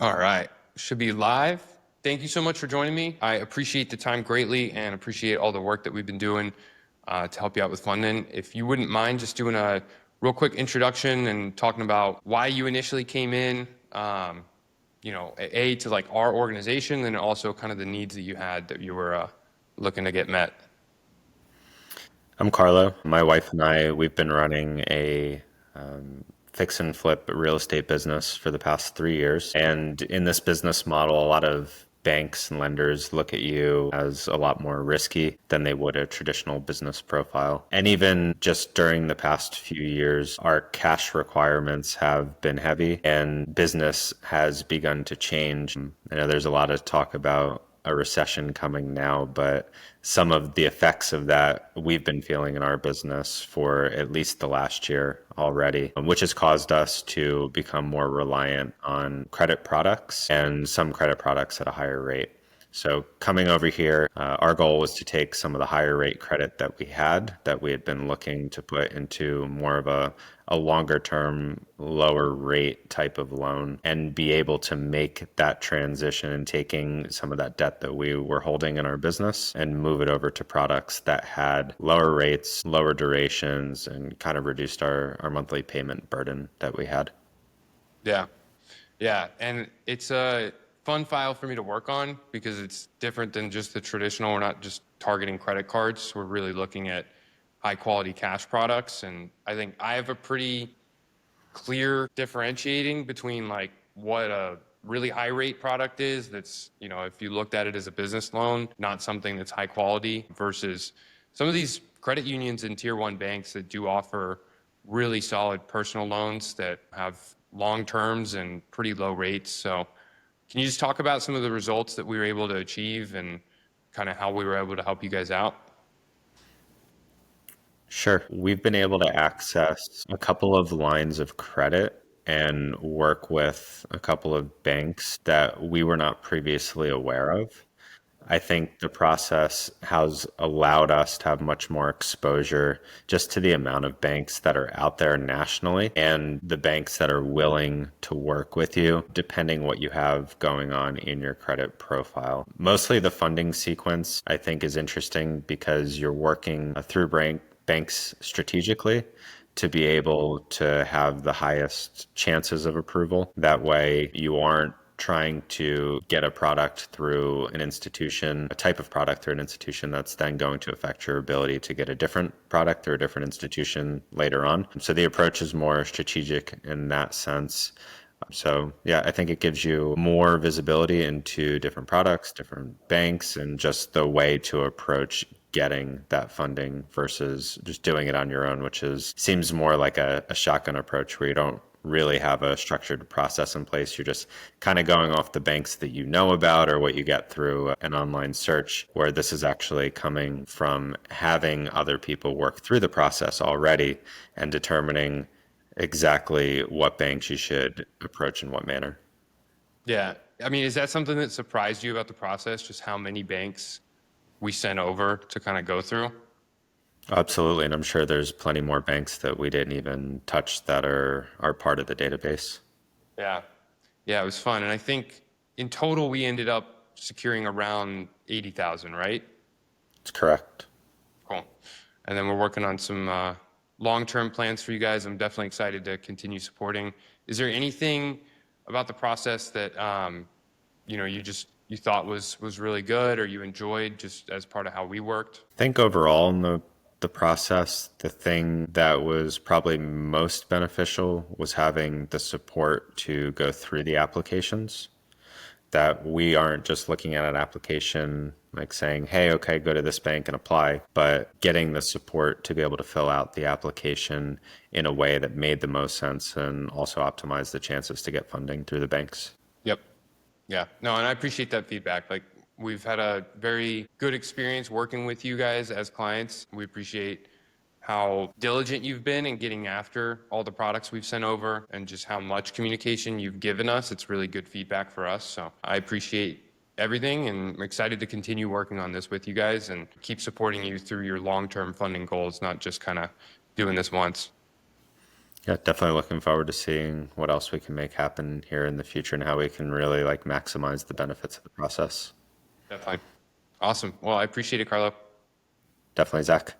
All right. Should be live. Thank you so much for joining me. I appreciate the time greatly and appreciate all the work that we've been doing to help you out with funding. If you wouldn't mind just doing a real quick introduction and talking about why you initially came in, to like our organization and also kind of the needs that you had that you were looking to get met. I'm Carlo. My wife and we've been running a fix and flip real estate business for the past 3 years. And in this business model, a lot of banks and lenders look at you as a lot more risky than they would a traditional business profile. And even just during the past few years, our cash requirements have been heavy and business has begun to change. I know there's a lot of talk about a recession coming now, but some of the effects of that we've been feeling in our business for at least the last year already, which has caused us to become more reliant on credit products and some credit products at a higher rate. So coming over here, our goal was to take some of the higher rate credit that we had been looking to put into more of a longer term, lower rate type of loan and be able to make that transition and taking some of that debt that we were holding in our business and move it over to products that had lower rates, lower durations, and kind of reduced our monthly payment burden that we had. Yeah. Yeah. And it's a fun file for me to work on because it's different than just the traditional. We're not just targeting credit cards. We're really looking at high quality cash products. And I think I have a pretty clear differentiating between like what a really high rate product is that's, if you looked at it as a business loan, not something that's high quality versus some of these credit unions and tier one banks that do offer really solid personal loans that have long terms and pretty low rates. So can you just talk about some of the results that we were able to achieve and kind of how we were able to help you guys out? Sure. We've been able to access a couple of lines of credit and work with a couple of banks that we were not previously aware of. I think the process has allowed us to have much more exposure just to the amount of banks that are out there nationally and the banks that are willing to work with you, depending what you have going on in your credit profile. Mostly the funding sequence, I think, is interesting because you're working through banks strategically to be able to have the highest chances of approval. That way, you aren't trying to get a product through an institution, a type of product through an institution that's then going to affect your ability to get a different product through a different institution later on. So the approach is more strategic in that sense. So yeah, I think it gives you more visibility into different products, different banks, and just the way to approach getting that funding versus just doing it on your own, which is seems more like a shotgun approach where you don't really have a structured process in place. You're just kind of going off the banks that you know about or what you get through an online search, where this is actually coming from having other people work through the process already and determining exactly what banks you should approach in what manner. Yeah. I mean, is that something that surprised you about the process? Just how many banks we sent over to kind of go through? Absolutely. And I'm sure there's plenty more banks that we didn't even touch that are part of the database. Yeah. Yeah, it was fun. And I think in total, we ended up securing around 80,000, right? It's correct. Cool. And then we're working on some long-term plans for you guys. I'm definitely excited to continue supporting. Is there anything about the process that, you thought was really good or you enjoyed just as part of how we worked? I think overall in the process, the thing that was probably most beneficial was having the support to go through the applications. That we aren't just looking at an application like saying, hey, okay, go to this bank and apply, but getting the support to be able to fill out the application in a way that made the most sense and also optimize the chances to get funding through the banks. Yep. Yeah. No, and I appreciate that feedback. Like we've had a very good experience working with you guys as clients. We appreciate how diligent you've been in getting after all the products we've sent over and just how much communication you've given us. It's really good feedback for us. So I appreciate everything and I'm excited to continue working on this with you guys and keep supporting you through your long-term funding goals, not just kind of doing this once. Yeah, definitely looking forward to seeing what else we can make happen here in the future and how we can really like maximize the benefits of the process. Definitely. Awesome. Well, I appreciate it, Carlo. Definitely, Zach.